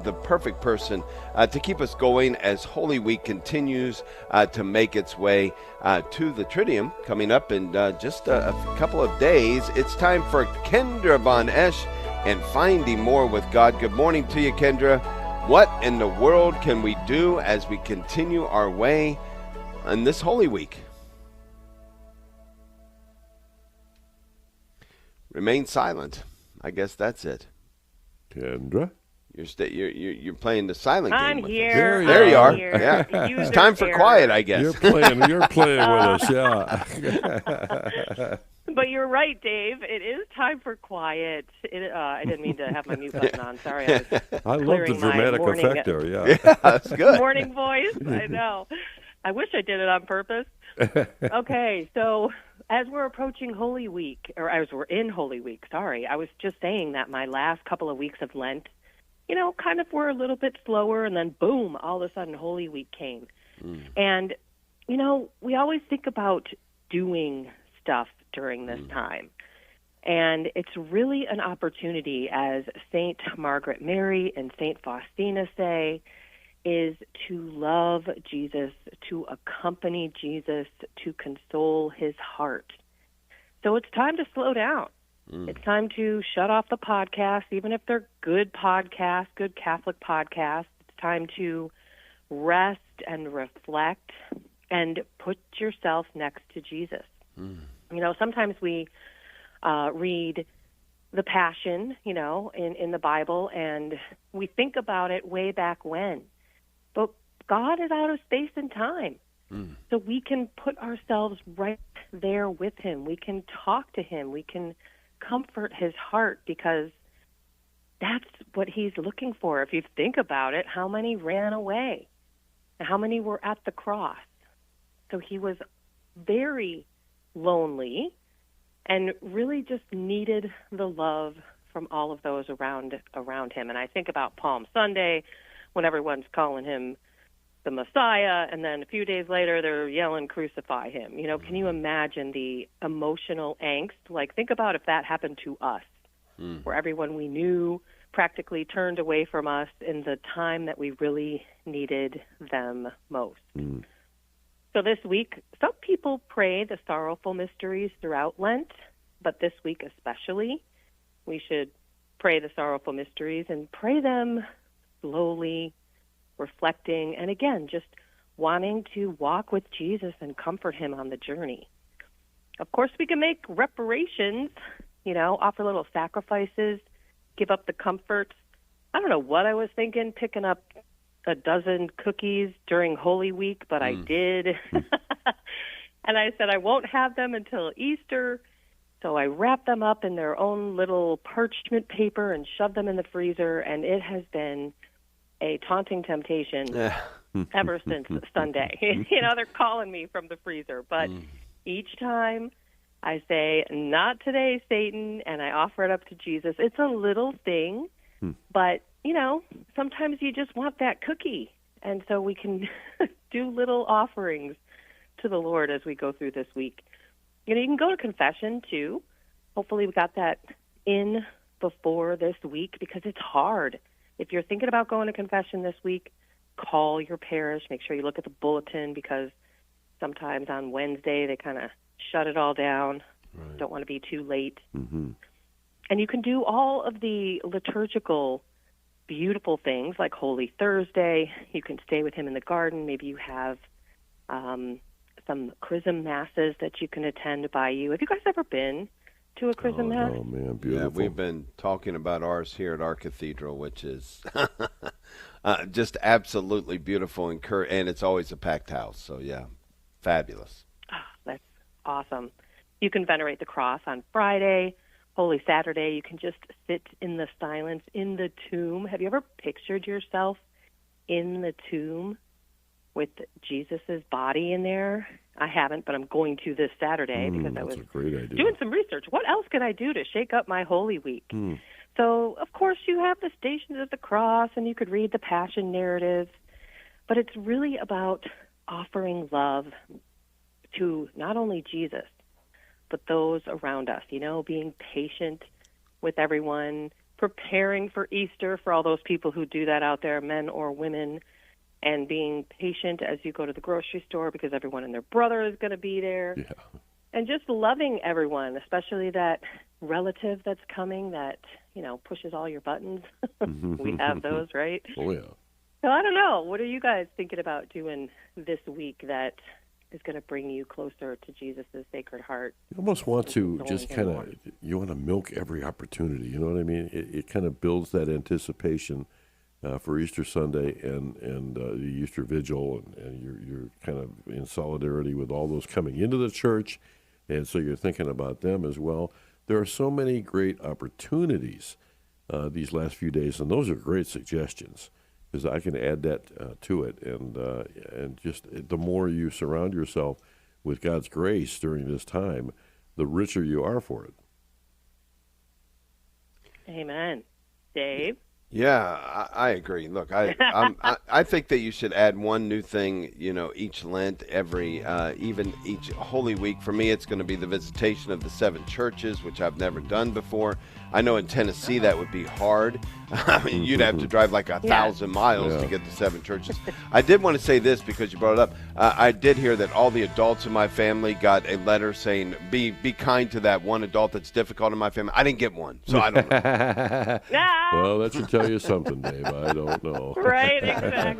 the perfect person to keep us going as Holy Week continues to make its way to the Triduum coming up in just a couple of days. It's time for Kendra Von Esch and Finding More with God. Good morning to you, Kendra. What in the world can we do as we continue our way in this Holy Week? Remain silent. I guess that's it. Kendra? You're playing the silent game. I'm with here. Us. There you are. Here. Yeah. User It's time for error. quiet, I guess. You're playing with us, yeah. But you're right, Dave. It is time for quiet. I didn't mean to have my mute button on. Sorry. I love the dramatic effect there, yeah. Yeah, that's good. Morning voice. I know. I wish I did it on purpose. Okay, so as we're approaching Holy Week, or as we're in Holy Week, sorry, I was just saying that my last couple of weeks of Lent, kind of were a little bit slower, and then boom, all of a sudden Holy Week came. And, we always think about doing stuff during this time. And it's really an opportunity, as St. Margaret Mary and St. Faustina say, is to love Jesus, to accompany Jesus, to console his heart. So it's time to slow down. It's time to shut off the podcasts, even if they're good podcasts, good Catholic podcasts. It's time to rest and reflect and put yourself next to Jesus. Sometimes we read the Passion, in the Bible, and we think about it way back when. But God is out of space and time. So we can put ourselves right there with him. We can talk to him. We can comfort his heart, because that's what he's looking for. If you think about it, how many ran away? How many were at the cross? So he was very lonely and really just needed the love from all of those around him. And I think about Palm Sunday, when everyone's calling him the Messiah, and then a few days later they're yelling, "Crucify him." Can you imagine the emotional angst? Like, think about if that happened to us, where everyone we knew practically turned away from us in the time that we really needed them most. So this week, some people pray the sorrowful mysteries throughout Lent, but this week especially, we should pray the sorrowful mysteries and pray them slowly, reflecting, and again, just wanting to walk with Jesus and comfort him on the journey. Of course, we can make reparations, offer little sacrifices, give up the comforts. I don't know what I was thinking, picking up a dozen cookies during Holy Week, but I did. And I said I won't have them until Easter. So I wrapped them up in their own little parchment paper and shoved them in the freezer, and it has been a taunting temptation ever since Sunday. They're calling me from the freezer. But each time I say, "Not today, Satan," and I offer it up to Jesus. It's a little thing, but, sometimes you just want that cookie. And so we can do little offerings to the Lord as we go through this week. You can go to confession, too. Hopefully we got that in before this week, because it's hard. If you're thinking about going to confession this week, call your parish. Make sure you look at the bulletin, because sometimes on Wednesday they kind of shut it all down. Right. Don't want to be too late. And you can do all of the liturgical, beautiful things like Holy Thursday. You can stay with him in the garden. Maybe you have some Chrism Masses that you can attend by you. Have you guys ever been to a Chrism Mass? Oh, man, beautiful. Yeah, we've been talking about ours here at our cathedral, which is just absolutely beautiful, and it's always a packed house. So, yeah, fabulous. Oh, that's awesome. You can venerate the cross on Friday. Holy Saturday, you can just sit in the silence in the tomb. Have you ever pictured yourself in the tomb with Jesus' body in there? I haven't, but I'm going to this Saturday, because I was doing some research. What else can I do to shake up my Holy Week? So, of course, you have the Stations of the Cross, and you could read the Passion narratives, but it's really about offering love to not only Jesus, but those around us, being patient with everyone, preparing for Easter for all those people who do that out there, men or women, and being patient as you go to the grocery store because everyone and their brother is going to be there. Yeah. And just loving everyone, especially that relative that's coming that, pushes all your buttons. We have those, right? Oh, yeah. So I don't know. What are you guys thinking about doing this week that is going to bring you closer to Jesus' Sacred Heart? You almost want to just you want to milk every opportunity. You know what I mean? It kind of builds that anticipation for Easter Sunday and the Easter Vigil, and you're kind of in solidarity with all those coming into the church, and so you're thinking about them as well. There are so many great opportunities these last few days, and those are great suggestions, because I can add that to it, and just the more you surround yourself with God's grace during this time, the richer you are for it. Amen. Dave? Yeah, I agree. Look, I think that you should add one new thing, each Lent, even each Holy Week. For me, it's going to be the visitation of the 7 churches, which I've never done before. I know in Tennessee that would be hard. I mean, you'd have to drive like 1,000 miles to get to 7 churches. I did want to say this because you brought it up. I did hear that all the adults in my family got a letter saying, be kind to that one adult that's difficult in my family. I didn't get one, so I don't know. Well, that should tell you something, Dave. I don't know. Right, exactly.